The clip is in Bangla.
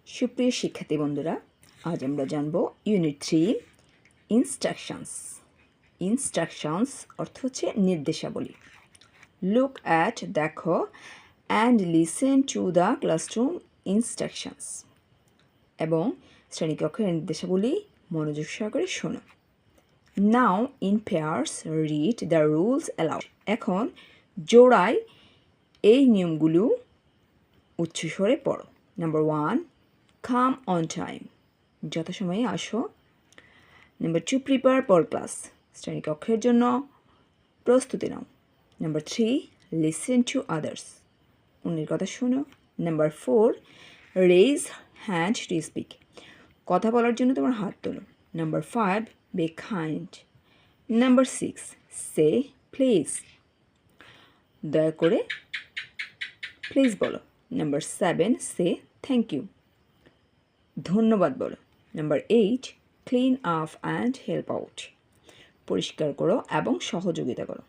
সুপ্রিয় শিক্ষার্থী বন্ধুরা, আজ আমরা জানব ইউনিট 3 ইনস্ট্রাকশনস অর্থ হচ্ছে নির্দেশাবলী। লুক অ্যাট দেখো and listen to the classroom instructions এবং শ্রেণীকক্ষের নির্দেশাবলী মনোযোগ সহকারে শোনো। নাও in pairs read the rules allowed. এখন জোড়ায় এই নিয়মগুলো উচ্চস্বরে পড়ো। নাম্বার 1, কাম অন টাইম, যথাসময়ে আসো। নাম্বার 2, প্রিপেয়ার ফর ক্লাস, শ্রেণীকক্ষের জন্য প্রস্তুতি নাও। নাম্বার 3, লিসেন টু আদার্স, অন্যের কথা শোনো। Number 4, raise hand to speak, কথা বলার জন্য তোমার হাত তোলো। Number 5, be kind. Number 6, say please, দয়া করে প্লিজ বলো। নাম্বার 7, সে থ্যাংক ইউ, ধন্যবাদ বলো। Number 8, clean up and help out, পরিষ্কার করো এবং সহযোগিতা করো।